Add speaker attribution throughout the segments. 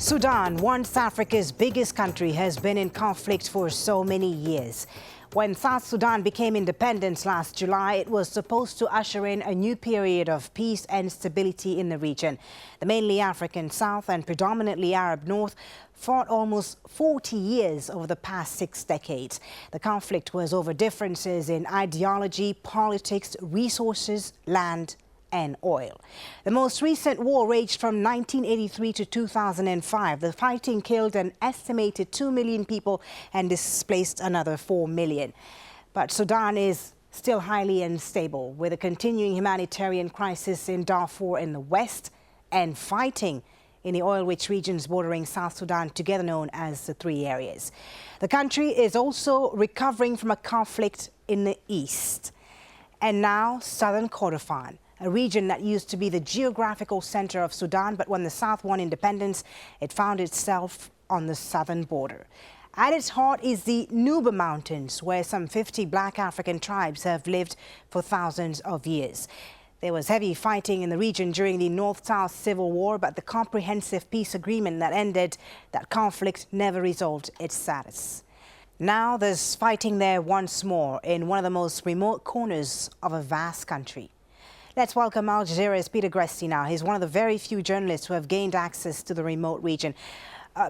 Speaker 1: Sudan, once Africa's biggest country, has been in conflict for so many years. When South Sudan became independent last July, it was supposed to usher in a new period of peace and stability in the region. The mainly African South and predominantly Arab North fought almost 40 years over the past 6 decades. The conflict was over differences in ideology, politics, resources, land, and oil. The most recent war raged from 1983 to 2005. The fighting killed an estimated 2 million people and displaced another 4 million. But Sudan is still highly unstable, with a continuing humanitarian crisis in Darfur in the west and fighting in the oil-rich regions bordering South Sudan, together known as the Three Areas. The country is also recovering from a conflict in the east. And now Southern Kordofan, a region that used to be the geographical center of Sudan, but when the South won independence, it found itself on the southern border. At its heart is the Nuba Mountains, where some 50 black African tribes have lived for thousands of years. There was heavy fighting in the region during the North-South Civil War, but the comprehensive peace agreement that ended that conflict never resolved its status. Now there's fighting there once more in one of the most remote corners of a vast country. Let's welcome Al Jazeera's Peter Gresti now. He's one of the very few journalists who have gained access to the remote region.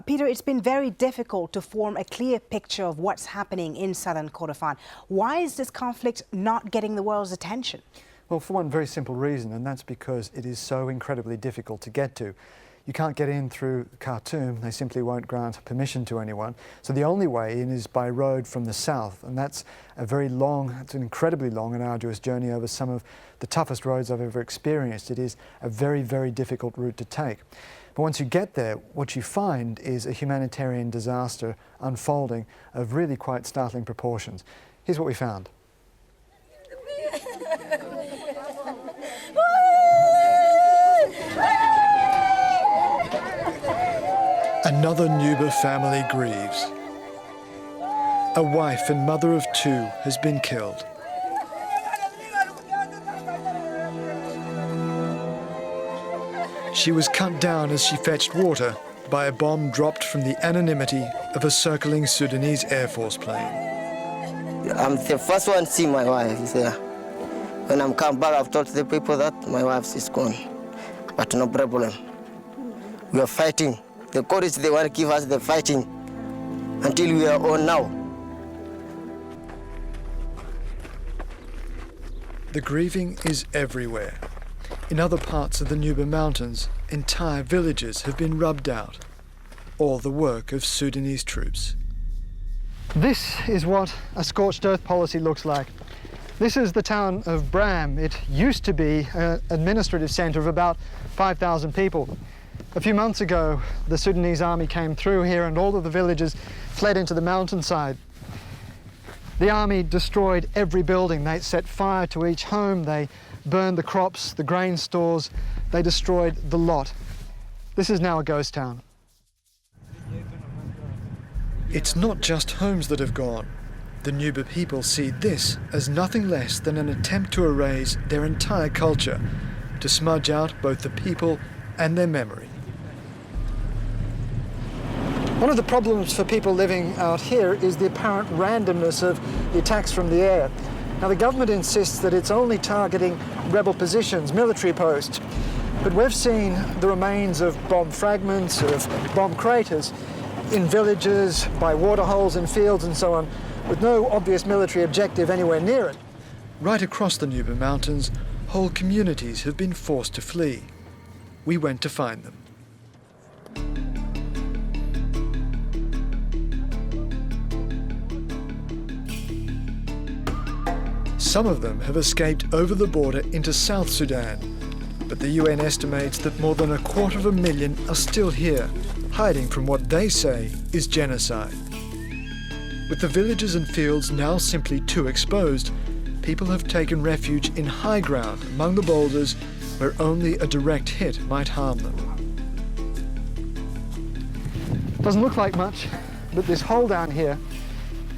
Speaker 1: Peter, it's been very difficult to form a clear picture of what's happening in Southern Kordofan. Why is this conflict not getting the world's attention?
Speaker 2: Well, for one very simple reason, and that's because it is so incredibly difficult to get to. You can't get in through Khartoum. They simply won't grant permission to anyone. So the only way in is by road from the south, and that's it's an incredibly long and arduous journey over some of the toughest roads I've ever experienced. It is a very, very difficult route to take. But once you get there, what you find is a humanitarian disaster unfolding of really quite startling proportions. Here's what we found.
Speaker 3: Another Nuba family grieves. A wife and mother of 2 has been killed. She was cut down as she fetched water by a bomb dropped from the anonymity of a circling Sudanese Air Force plane.
Speaker 4: I'm the first one to see my wife there. When I'm come back, I've told the people that my wife is gone, but no problem. We are fighting. The courage they want to give us the fighting until we are on now.
Speaker 3: The grieving is everywhere. In other parts of the Nuba Mountains, entire villages have been rubbed out. All the work of Sudanese troops.
Speaker 2: This is what a scorched earth policy looks like. This is the town of Bram. It used to be an administrative center of about 5,000 people. A few months ago, the Sudanese army came through here and all of the villagers fled into the mountainside. The army destroyed every building. They set fire to each home. They burned the crops, the grain stores. They destroyed the lot. This is now a ghost town.
Speaker 3: It's not just homes that have gone. The Nuba people see this as nothing less than an attempt to erase their entire culture, to smudge out both the people and their memory.
Speaker 2: One of the problems for people living out here is the apparent randomness of the attacks from the air. Now, the government insists that it's only targeting rebel positions, military posts, but we've seen the remains of bomb fragments, of bomb craters in villages, by waterholes in fields and so on, with no obvious military objective anywhere near it.
Speaker 3: Right across the Nuba Mountains, whole communities have been forced to flee. We went to find them. Some of them have escaped over the border into South Sudan, but the UN estimates that more than 250,000 are still here, hiding from what they say is genocide. With the villages and fields now simply too exposed, people have taken refuge in high ground among the boulders where only a direct hit might harm them.
Speaker 2: Doesn't look like much, but this hole down here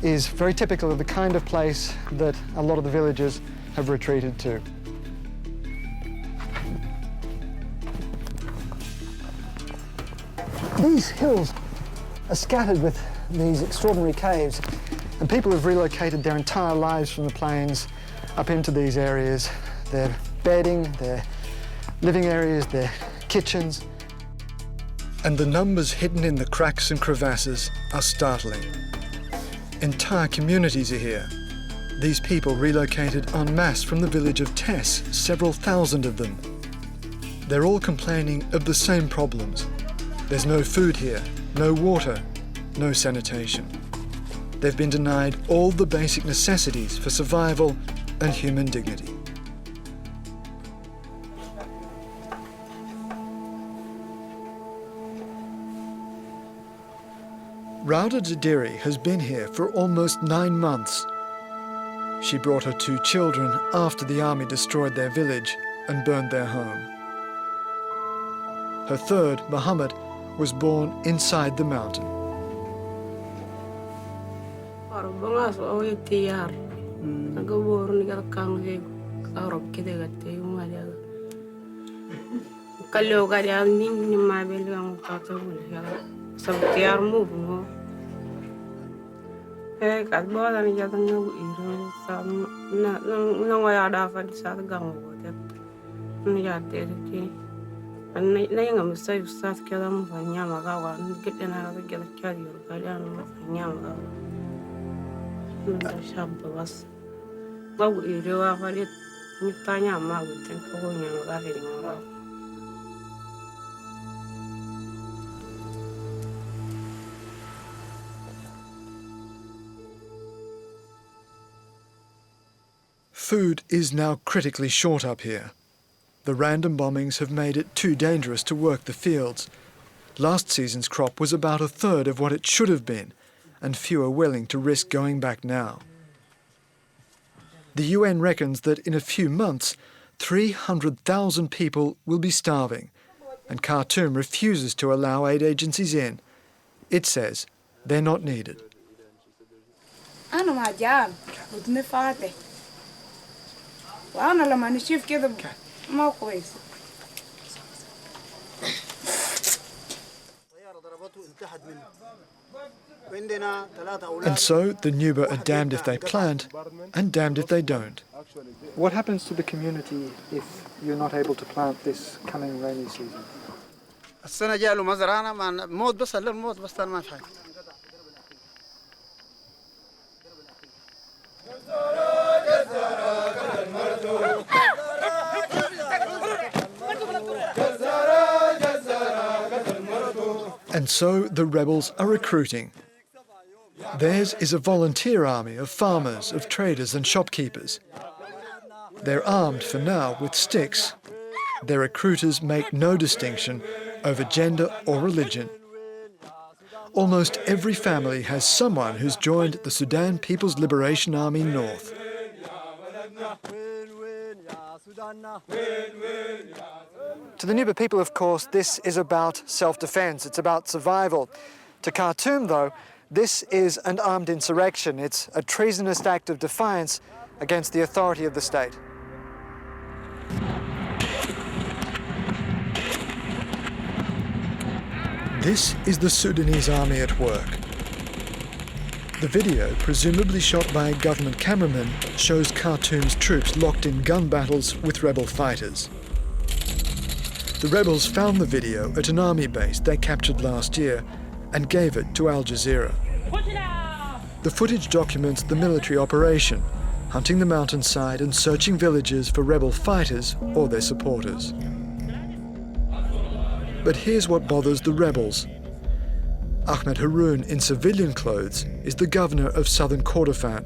Speaker 2: is very typical of the kind of place that a lot of the villagers have retreated to. These hills are scattered with these extraordinary caves, and people have relocated their entire lives from the plains up into these areas. Their bedding, their living areas, their kitchens.
Speaker 3: And the numbers hidden in the cracks and crevasses are startling. Entire communities are here. These people relocated en masse from the village of Tess, several thousand of them. They're all complaining of the same problems. There's no food here, no water, no sanitation. They've been denied all the basic necessities for survival and human dignity. Rauda Dadiri has been here for almost 9 months. She brought her 2 children after the army destroyed their village and burned their home. Her third, Muhammad, was born inside the mountain. Food is now critically short up here. The random bombings have made it too dangerous to work the fields. Last season's crop was about a third of what it should have been, and few are willing to risk going back now. The UN reckons that in a few months, 300,000 people will be starving, and Khartoum refuses to allow aid agencies in. It says they're not needed. And so the Nuba are damned if they plant and damned if they don't.
Speaker 2: What happens to the community if you're not able to plant this coming rainy season?
Speaker 3: And so the rebels are recruiting. Theirs is a volunteer army of farmers, of traders and shopkeepers. They're armed for now with sticks. Their recruiters make no distinction over gender or religion. Almost every family has someone who's joined the Sudan People's Liberation Army North.
Speaker 2: To the Nuba people, of course, this is about self-defense. It's about survival. To Khartoum, though, this is an armed insurrection. It's a treasonous act of defiance against the authority of the state.
Speaker 3: This is the Sudanese army at work. The video, presumably shot by a government cameraman, shows Khartoum's troops locked in gun battles with rebel fighters. The rebels found the video at an army base they captured last year and gave it to Al Jazeera. The footage documents the military operation, hunting the mountainside and searching villages for rebel fighters or their supporters. But here's what bothers the rebels. Ahmed Haroun, in civilian clothes, is the governor of Southern Kordofan.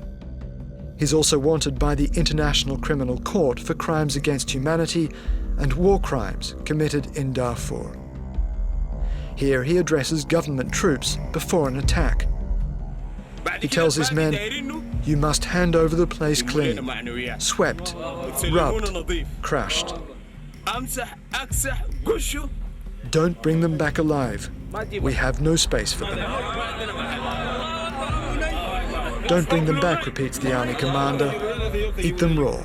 Speaker 3: He's also wanted by the International Criminal Court for crimes against humanity and war crimes committed in Darfur. Here he addresses government troops before an attack. He tells his men, "You must hand over the place clean, swept, rubbed, crushed. Don't bring them back alive. We have no space for them." "Don't bring them back," repeats the army commander. "Eat them raw."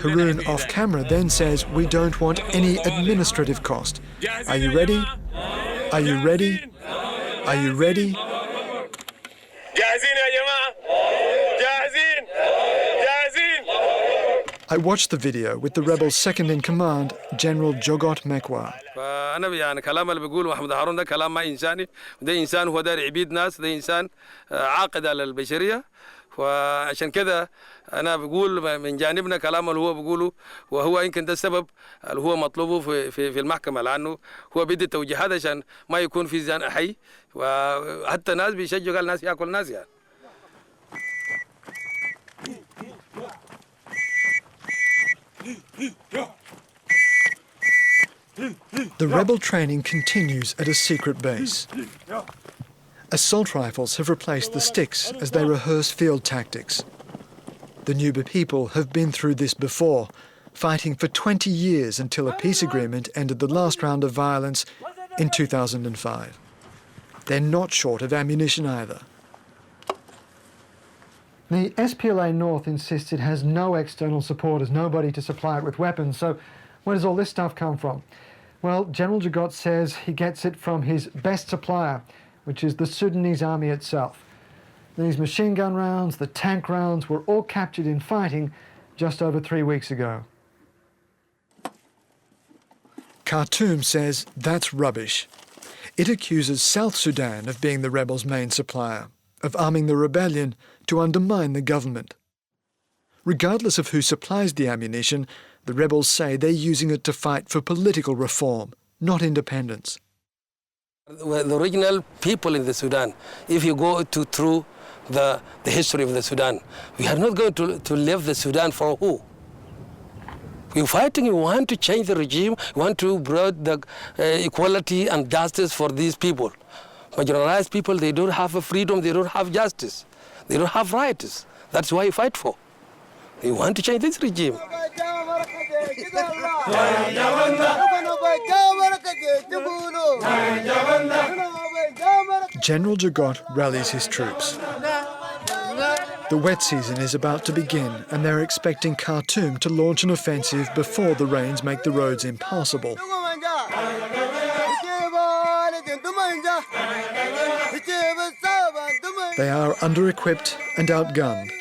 Speaker 3: Haroun off camera then says, "We don't want any administrative cost. Are you ready? Are you ready? Are you ready?
Speaker 5: جاهزين يا جماعة جاهزين جاهزين.
Speaker 3: I watched the video with the rebels' second-in-command, General Jogot Mekwa.
Speaker 6: فأنا يعني كلام اللي بيقوله محمد هارون ده كلام ما إنساني، ده إنسان هو داري يبيد ناس، ده إنسان عاقد على البشرية، وعشان كده أنا بقول من جانبنا كلام اللي هو بيقوله، وهو يمكن ده السبب اللي هو مطلوبه في المحكمة، لأنه هو بيدي توجيهات عشان ما يكون في زان حي، وحتى ناس بيشجعوا الناس ياكل ناس يعني.
Speaker 3: The rebel training continues at a secret base. Assault rifles have replaced the sticks as they rehearse field tactics. The Nuba people have been through this before, fighting for 20 years until a peace agreement ended the last round of violence in 2005. They're not short of ammunition either.
Speaker 2: The SPLA North insists it has no external supporters, nobody to supply it with weapons. So where does all this stuff come from? Well, General Jogot says he gets it from his best supplier, which is the Sudanese army itself. These machine gun rounds, the tank rounds, were all captured in fighting just over 3 weeks ago.
Speaker 3: Khartoum says that's rubbish. It accuses South Sudan of being the rebels' main supplier, of arming the rebellion to undermine the government. Regardless of who supplies the ammunition, the rebels say they're using it to fight for political reform, not independence.
Speaker 6: The original people in the Sudan, if you go through the history of the Sudan, we are not going to leave the Sudan for who? We're fighting, we want to change the regime, we want to bring the equality and justice for these people. Marginalized people, they don't have a freedom, they don't have justice, they don't have rights. That's why we fight for. We want to change this regime.
Speaker 3: General Jogot rallies his troops. The wet season is about to begin and they're expecting Khartoum to launch an offensive before the rains make the roads impassable. They are under-equipped and outgunned,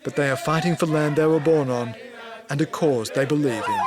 Speaker 3: but they are fighting for land they were born on and a cause they believe in.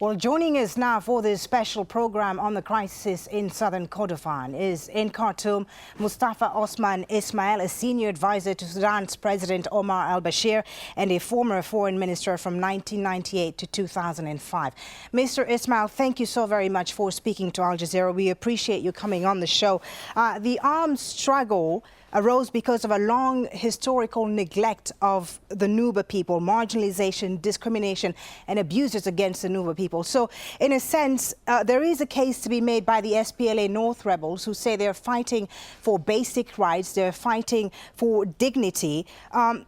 Speaker 1: Well, joining us now for this special program on the crisis in Southern Kordofan is in Khartoum, Mustafa Osman Ismail, a senior advisor to Sudan's President Omar al-Bashir and a former foreign minister from 1998 to 2005. Mr. Ismail, thank you so very much for speaking to Al Jazeera. We appreciate you coming on the show. The armed struggle arose because of a long historical neglect of the Nuba people, marginalization, discrimination and abuses against the Nuba people. So in a sense, there is a case to be made by the SPLA North rebels who say they're fighting for basic rights, they're fighting for dignity.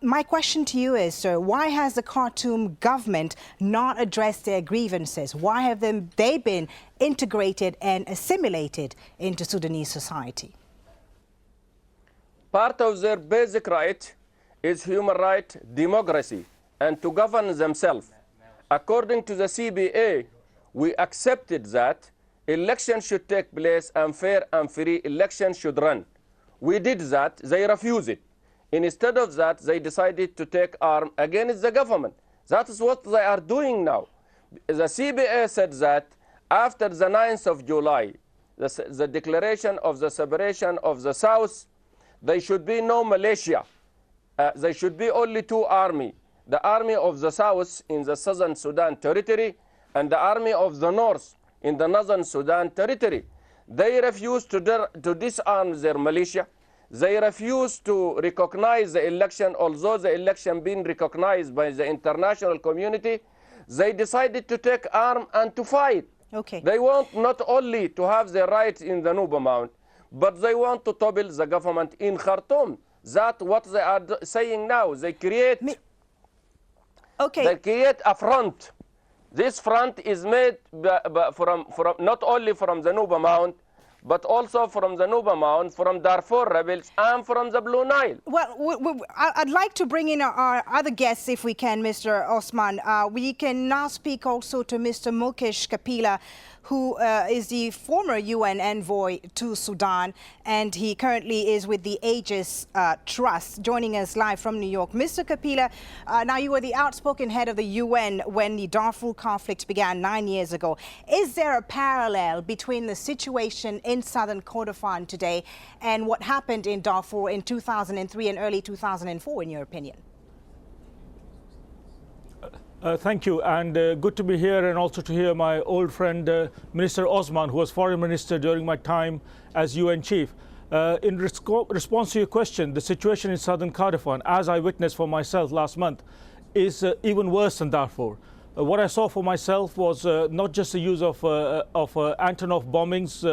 Speaker 1: My question to you is, sir, why has the Khartoum government not addressed their grievances? Why have they been integrated and assimilated into Sudanese society?
Speaker 7: Part of their basic right is human right, democracy, and to govern themselves. According to the CBA, we accepted that elections should take place and fair and free elections should run. We did that, they refused it. Instead of that, they decided to take arms against the government. That is what they are doing now. The CBA said that after the 9th of July, the declaration of the separation of the South, there should be no militia. There should be only two armies. The army of the South in the Southern Sudan territory and the army of the North in the Northern Sudan territory. They refused to disarm their militia. They refused to recognize the election, although the election being recognized by the international community. They decided to take arms and to fight.
Speaker 1: Okay.
Speaker 7: They want not only to have their rights in the Nuba Mount, but they want to topple the government in Khartoum. That's what they are saying now. They create, they create a front. This front is made from not only from the Nuba Mount, but also from the Nuba Mound, from Darfur rebels, and from the Blue Nile.
Speaker 1: Well, I'd like to bring in our other guests, if we can, Mr. Osman. We can now speak also to Mr. Mukesh Kapila, who is the former UN envoy to Sudan, and he currently is with the Aegis Trust, joining us live from New York. Mr. Kapila, now you were the outspoken head of the UN when the Darfur conflict began 9 years ago. Is there a parallel between the situation in Southern Kordofan today and what happened in Darfur in 2003 and early 2004, in your opinion?
Speaker 8: Thank you, and good to be here, and also to hear my old friend Minister Osman, who was foreign minister during my time as UN chief. In response to your question, the situation in Southern Kordofan, as I witnessed for myself last month, is even worse than Darfur. What I saw for myself was not just the use of Antonov bombings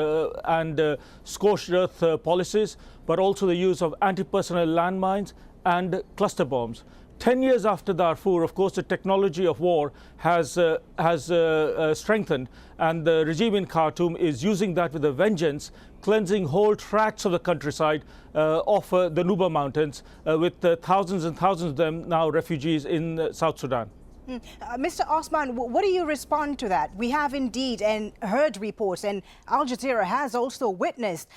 Speaker 8: and scorched earth policies, but also the use of anti-personnel landmines and cluster bombs. 10 years after Darfur, of course, the technology of war has strengthened, and the regime in Khartoum is using that with a vengeance, cleansing whole tracts of the countryside of the Nuba Mountains, with thousands and thousands of them now refugees in South Sudan.
Speaker 1: Mr. Osman, what do you respond to that? We have indeed heard reports, and Al Jazeera has also witnessed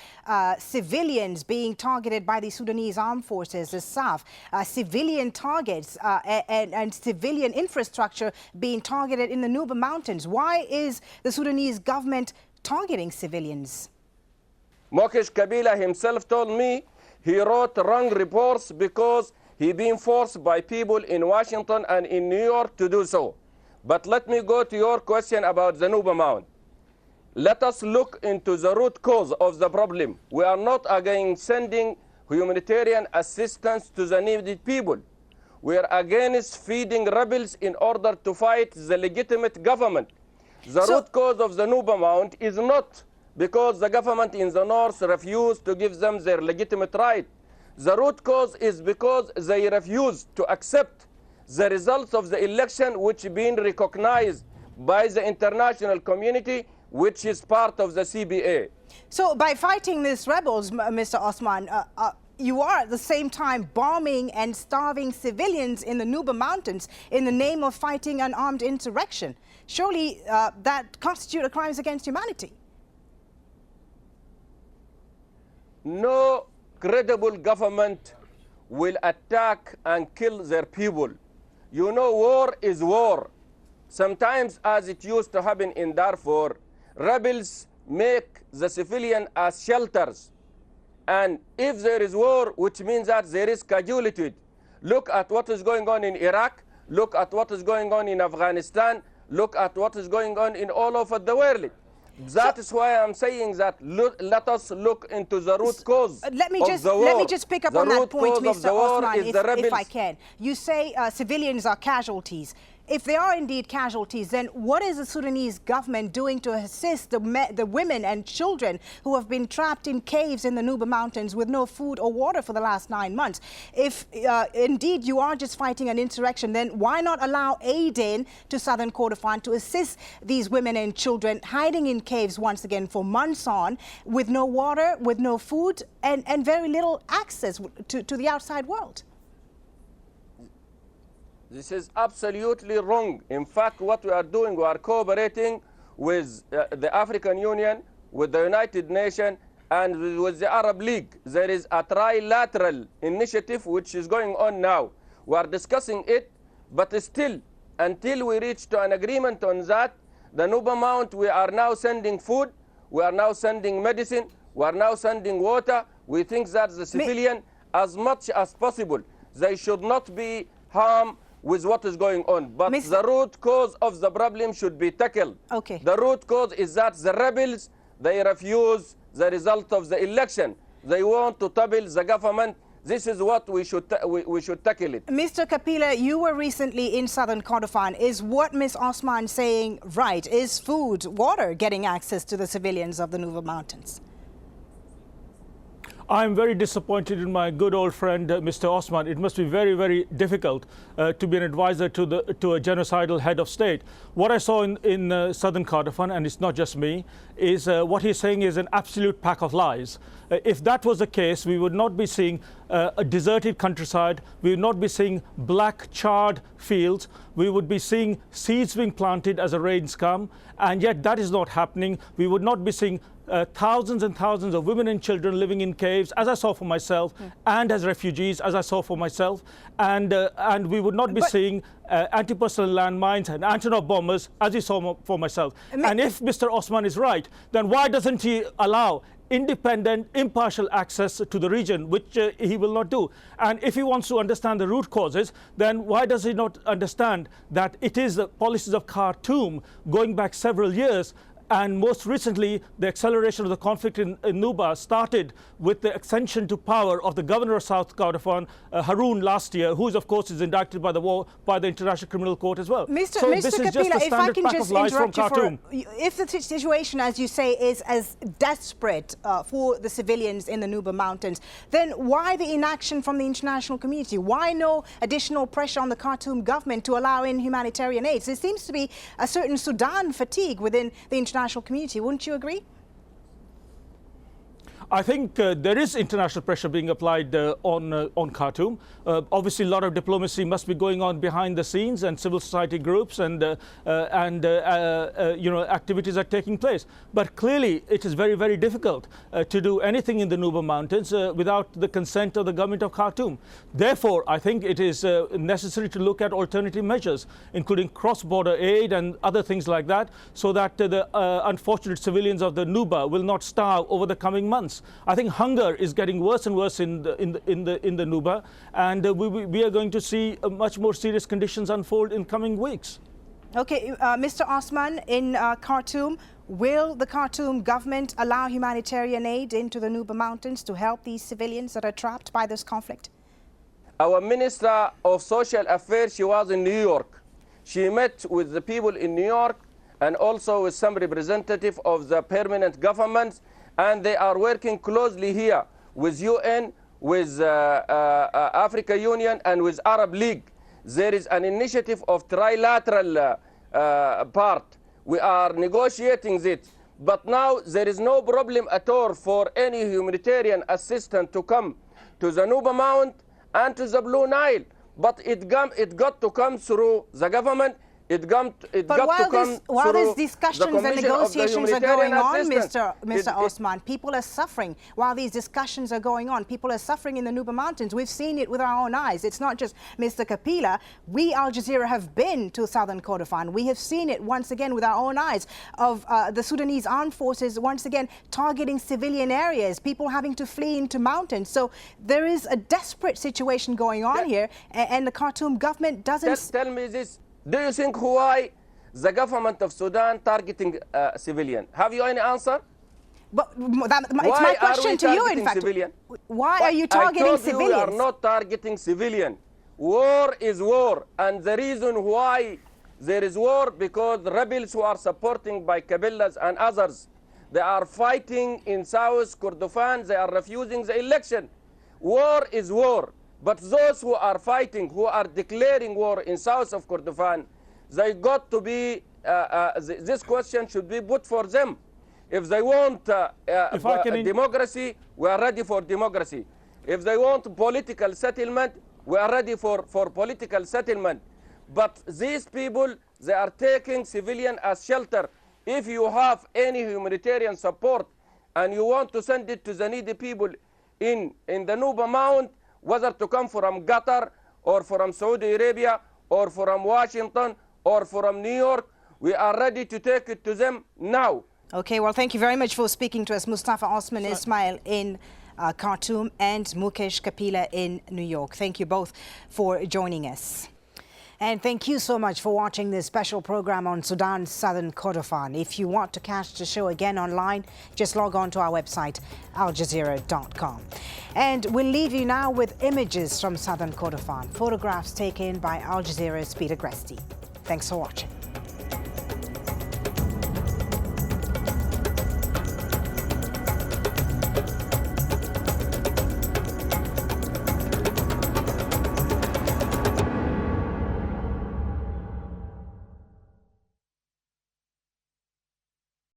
Speaker 1: civilians being targeted by the Sudanese armed forces, the SAF, civilian targets and civilian infrastructure being targeted in the Nuba Mountains. Why is the Sudanese government targeting civilians?
Speaker 7: Mukesh Kapila himself told me he wrote wrong reports because he been forced by people in Washington and in New York to do so. But let me go to your question about the Nuba Mound. Let us look into the root cause of the problem. We are not against sending humanitarian assistance to the needed people. We are against feeding rebels in order to fight the legitimate government. The root cause of the Nuba Mound is not because the government in the north refused to give them their legitimate right. The root cause is because they refused to accept the results of the election, which been recognized by the international community, which is part of the CBA.
Speaker 1: So by fighting these rebels, Mr. Osman, you are at the same time bombing and starving civilians in the Nuba Mountains in the name of fighting an armed insurrection. Surely that constitutes crimes against humanity.
Speaker 7: No credible government will attack and kill their people. You know, war is war. Sometimes, as it used to happen in Darfur, rebels make the civilian as shelters. And if there is war, which means that there is casualty. Look at what is going on in Iraq. Look at what is going on in Afghanistan. Look at what is going on in all over the world. That is why I'm saying that let us look into the root cause of the war.
Speaker 1: Let me just pick up on that point, Mr. Osman, if I can. You say civilians are casualties. If they are indeed casualties, then what is the Sudanese government doing to assist the women and children who have been trapped in caves in the Nuba Mountains with no food or water for the last 9 months? If indeed you are just fighting an insurrection, then why not allow aid in to Southern Kordofan to assist these women and children hiding in caves once again for months on, with no water, with no food, and very little access to the outside world?
Speaker 7: This is absolutely wrong. In fact, what we are doing, we are cooperating with the African Union, with the United Nations, and with the Arab League. There is a trilateral initiative which is going on now. We are discussing it, but still, until we reach to an agreement on that, the Nuba Mount, we are now sending food, we are now sending medicine, we are now sending water. We think that the civilian, as much as possible, they should not be harmed with what is going on. But the root cause of the problem should be tackled.
Speaker 1: Okay.
Speaker 7: The root cause is that the rebels, they refuse the result of the election. They want to topple the government. This is what we should tackle it.
Speaker 1: Mr. Kapila, you were recently in Southern Kordofan. Is what Ms. Osman saying right? Is food, water getting access to the civilians of the Nuba Mountains?
Speaker 8: I'm very disappointed in my good old friend, Mr. Osman. It must be very, very difficult to be an advisor to a genocidal head of state. What I saw in Southern Kordofan, and it's not just me, is what he's saying is an absolute pack of lies. If that was the case, we would not be seeing a deserted countryside. We would not be seeing black charred fields. We would be seeing seeds being planted as the rains come, and yet that is not happening. We would not be seeing thousands and thousands of women and children living in caves, as I saw for myself, and as refugees, as I saw for myself, and we would not be seeing anti-personnel landmines and anti-tank bombers, as you saw for myself. And if Mr. Osman is right, then why doesn't he allow independent, impartial access to the region, which he will not do? And if he wants to understand the root causes, then why does he not understand that it is the policies of Khartoum going back several years? And most recently, the acceleration of the conflict in Nuba started with the ascension to power of the governor of South Kordofan, Haroun, last year, who, of course, is indicted by the International Criminal Court as well.
Speaker 1: Mr.
Speaker 8: This is just a standard pack of lies from Khartoum.
Speaker 1: If the situation, as you say, is as desperate for the civilians in the Nuba Mountains, then why the inaction from the international community? Why no additional pressure on the Khartoum government to allow in humanitarian aid? There seems to be a certain Sudan fatigue within the international community. Wouldn't you agree?
Speaker 8: I think there is international pressure being applied on Khartoum. Obviously, a lot of diplomacy must be going on behind the scenes, and civil society groups and activities are taking place. But clearly, it is very, very difficult to do anything in the Nuba Mountains without the consent of the government of Khartoum. Therefore, I think it is necessary to look at alternative measures, including cross-border aid and other things like that, so that the unfortunate civilians of the Nuba will not starve over the coming months. I think hunger is getting worse and worse in the Nuba, and we are going to see much more serious conditions unfold in coming weeks.
Speaker 1: Okay, Mr. Osman, in Khartoum, will the Khartoum government allow humanitarian aid into the Nuba Mountains to help these civilians that are trapped by this conflict?
Speaker 7: Our Minister of Social Affairs, she was in New York. She met with the people in New York and also with some representative of the permanent governments, and they are working closely here with UN, with Africa Union, and with Arab League. There is an initiative of trilateral part. We are negotiating it. But now there is no problem at all for any humanitarian assistance to come to the Nuba Mount and to the Blue Nile. But it got to come through the government.
Speaker 1: While these discussions and negotiations are going on, Mr. Osman, people are suffering. While these discussions are going on, people are suffering in the Nuba Mountains. We've seen it with our own eyes. It's not just Mr. Kapila. We, Al Jazeera, have been to Southern Kordofan. We have seen it once again with our own eyes of the Sudanese armed forces once again targeting civilian areas, people having to flee into mountains. So there is a desperate situation going on here, and the Khartoum government doesn't...
Speaker 7: Tell me this. Do you think why the government of Sudan targeting civilian? Have you any answer?
Speaker 1: But it's my question to you, in fact.
Speaker 7: Civilian?
Speaker 1: Why are you targeting civilians?
Speaker 7: We are not targeting civilian. War is war. And the reason why there is war, because the rebels who are supporting by Kabilas and others, they are fighting in South Kordofan. They are refusing the election. War is war. But those who are fighting, who are declaring war in south of Kordofan, they got to be, this question should be put for them. If they want democracy, we are ready for democracy. If they want political settlement, we are ready for political settlement. But these people, they are taking civilian as shelter. If you have any humanitarian support and you want to send it to the needy people in the Nuba Mount, whether to come from Qatar or from Saudi Arabia or from Washington or from New York, we are ready to take it to them now.
Speaker 1: Okay, well, thank you very much for speaking to us, Mustafa Osman Ismail in Khartoum and Mukesh Kapila in New York. Thank you both for joining us. And thank you so much for watching this special program on Sudan's Southern Kordofan. If you want to catch the show again online, just log on to our website, aljazeera.com. And we'll leave you now with images from Southern Kordofan, photographs taken by Al Jazeera's Peter Gresti. Thanks for watching.